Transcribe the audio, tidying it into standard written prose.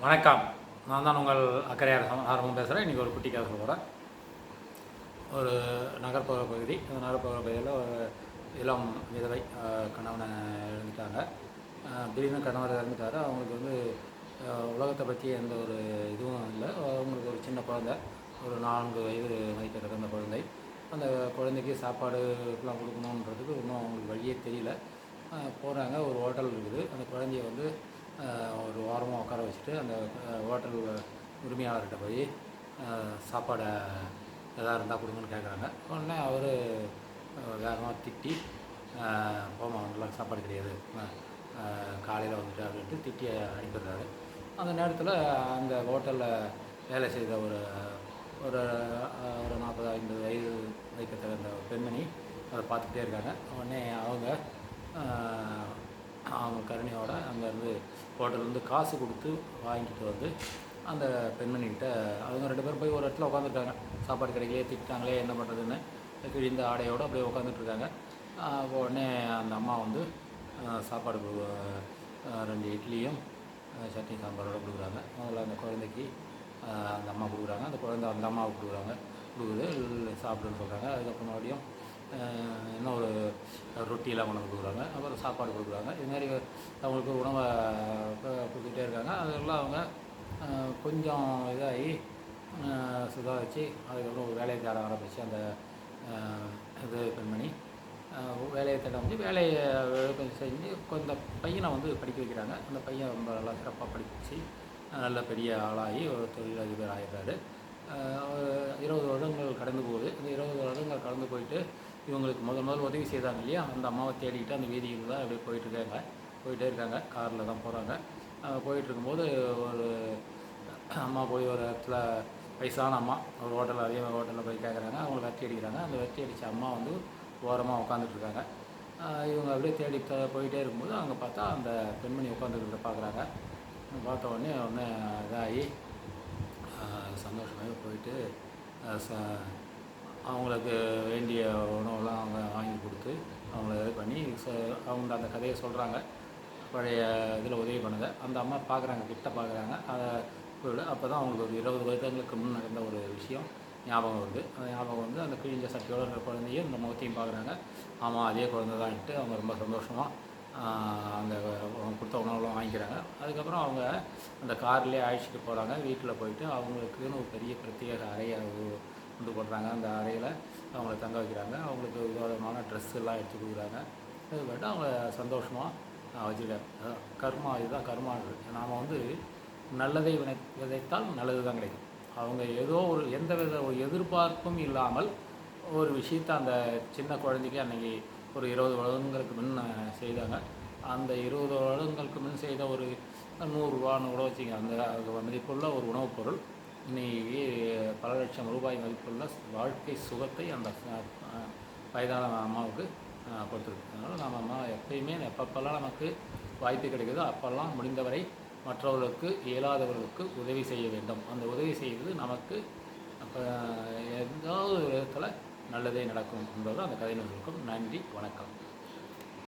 வணக்கம். நான் தான் உங்கள் அக்கறையார் ஆர்வம் பேசுகிறேன். இன்றைக்கி ஒரு குட்டி கதை சொல்ல போகிறேன். ஒரு நகர்ப்புற பகுதி. அந்த நகர்ப்புற பகுதியில் ஒரு இளம் விதவை கணவனை இழந்துட்டாங்க. திடீர்னு கணவர் இறந்துட்டார். அவங்களுக்கு வந்து உலகத்தை பற்றி எந்த ஒரு இதுவும் இல்லை. அவங்களுக்கு ஒரு சின்ன குழந்தை, ஒரு 4 வயது மதிக்கத்தக்க அந்த குழந்தை. அந்த குழந்தைக்கு சாப்பாடுலாம் கொடுக்கணுன்றதுக்கு இன்னும் அவங்களுக்கு வழியே தெரியல. போகிறாங்க. ஒரு ஹோட்டல் இருக்குது. அந்த குழந்தைய வந்து ஒரு ஓரமாக உட்கார வச்சுட்டு அந்த ஹோட்டல் உரிமையாளர்கிட்ட போய் சாப்பாடை எதாக இருந்தால் கொடுங்கன்னு கேட்குறாங்க. உடனே அவர் வேகமாக திட்டி, போமா அவங்களாம் சாப்பாடு கிடையாது, காலையில் வந்துட்டு அப்படின்ட்டு திட்டி அனுப்பிடுறாரு. அந்த நேரத்தில் அந்த ஹோட்டலில் வேலை செய்த ஒரு ஒரு ஒரு 45 வயது வைக்கத்தக்க அந்த பெண்மணி அதை பார்த்துக்கிட்டே இருக்காங்க. உடனே அவங்க கருணையோட அங்கேருந்து ஹோட்டல்லேருந்து காசு கொடுத்து வாங்கிட்டு வந்து அந்த பெண்மணிக்கிட்ட அவங்க 2 பேரும் போய் ஒரு இடத்துல உட்காந்துருக்காங்க. சாப்பாடு கிடைக்கலையே, திட்டாங்களே, என்ன பண்ணுறதுன்னு கிழிந்த ஆடையோடு அப்படியே உட்காந்துட்ருக்காங்க. உடனே அந்த அம்மா வந்து சாப்பாடு 2 இட்லியும் சட்னி சாம்பாரோடு கொடுக்குறாங்க. முதல்ல அந்த குழந்தைக்கு அந்த அம்மா கொடுக்குறாங்க. அந்த குழந்தை அந்த அம்மாவுக்கு கொடுக்குது, சாப்பிடுன்னு சொல்கிறாங்க. அதுக்கப்புறம் மறுபடியும் இன்னும் ஒரு ரொட்டியெல்லாம் கொண்டு வந்து கொடுக்குறாங்க. அப்புறம் சாப்பாடு கொடுக்குறாங்க. இதுமாதிரி அவங்களுக்கு உணவை கொடுத்துட்டே இருக்காங்க. அதெல்லாம் அவங்க கொஞ்சம் இதாகி சுதாரித்து அதுக்கப்புறம் ஒரு வேலையை தேட ஆரம்பித்து அந்த இது பெண்மணி வேலையை தேட வந்து வேலையை கொஞ்சம் செஞ்சு கொஞ்சம் பையனை வந்து படிக்க வைக்கிறாங்க. அந்த பையன் ரொம்ப நல்லா சிறப்பாக படித்து நல்ல பெரிய ஆளாகி ஒரு தொழிலதிபர் ஆகிடுறாரு. 20 வருடங்கள் கடந்து போகுது. அந்த 20 வருடங்கள் கடந்து போயிட்டு இவங்களுக்கு முதல் உதவி செய்தாங்க இல்லையா, அந்த அம்மாவை தேடிக்கிட்டு அந்த வீதியில் தான் அப்படியே போயிட்டே இருக்காங்க. காரில் தான் போகிறாங்க. போயிட்டுருக்கும்போது ஒரு அம்மா போய் ஒரு இடத்துல வயசான அம்மா ஒரு ஹோட்டலில் அதே ஹோட்டலில் போய் கேட்குறாங்க. அவங்களை வெட்டி அடிக்கிறாங்க. அந்த வெட்டி அடித்த அம்மா வந்து ஓரமாக உட்காந்துட்ருக்காங்க. இவங்க அப்படியே தேடி போயிட்டே இருக்கும்போது அங்கே பார்த்தா அந்த பெண்மணி உட்காந்துருக்கிறத பார்க்குறாங்க. பார்த்த உடனே இதாகி சந்தோஷமாக போயிட்டு அவங்களுக்கு வேண்டிய உணவுலாம் அவங்க வாங்கி கொடுத்து அவங்கள இது பண்ணி அவங்க அந்த கதையை சொல்கிறாங்க. பழைய இதில் உதவி பண்ணதை அந்த அம்மா பார்க்குறாங்க, கிட்ட பார்க்குறாங்க. அதை அப்போ தான் அவங்களுக்கு ஒரு 20 வருடங்களுக்கு முன் நடந்த ஒரு விஷயம் ஞாபகம் வருது. அந்த ஞாபகம் வந்து அந்த கிழிஞ்ச சட்டையோட இருக்கிற குழந்தையும் இந்த முகத்தையும் பார்க்குறாங்க. ஆமாம், அதே குழந்தை தான்ட்டு அவங்க ரொம்ப சந்தோஷமாக அந்த அவங்க கொடுத்த உணவுலாம் வாங்கிக்கிறாங்க. அதுக்கப்புறம் அவங்க அந்த கார்லேயே அழைச்சிட்டு போகிறாங்க. வீட்டில் போயிட்டு அவங்களுக்குன்னு ஒரு பெரிய பிரத்யேக அறையை கொண்டு போடுறாங்க. அந்த அறையில் அவங்கள தங்க வைக்கிறாங்க. அவங்களுக்கு விதவிதமான ட்ரெஸ் எல்லாம் எடுத்து கொடுக்குறாங்க. இது பண்ணிட்டு அவங்கள சந்தோஷமாக வச்சுருக்காங்க. கர்மா, இதுதான் கர்மான்றது. நாம் வந்து நல்லதை விதைத்தால் நல்லது தான் கிடைக்கும். அவங்க ஏதோ ஒரு எந்தவித ஒரு எதிர்பார்ப்பும் இல்லாமல் ஒரு விஷயத்தை அந்த சின்ன குழந்தைக்கு அன்றைக்கி ஒரு 20 வருடங்களுக்கு முன் செய்தாங்க. அந்த 20 வருடங்களுக்கு முன் செய்த ஒரு 100 ரூபான்னு கூட வச்சுங்க. அந்த மதிப்புள்ள ஒரு உணவுப் பொருள் இன்றைக்கி பல லட்சம் ரூபாய் மதிப்புள்ள வாழ்க்கை சுகத்தை அந்த வயதான அம்மாவுக்கு கொடுத்துருக்கு. அதனால் நம்ம அம்மா எப்பயுமே எப்பப்பெல்லாம் நமக்கு வாய்ப்பு கிடைக்குதோ அப்போல்லாம் முடிந்தவரை மற்றவர்களுக்கு இயலாதவர்களுக்கு உதவி செய்ய வேண்டும். அந்த உதவி செய்வது நமக்கு அப்போ ஏதாவது ஒரு விதத்தில் நல்லதே நடக்கும் என்பது அந்த கதையில் இருக்கும். நன்றி, வணக்கம்.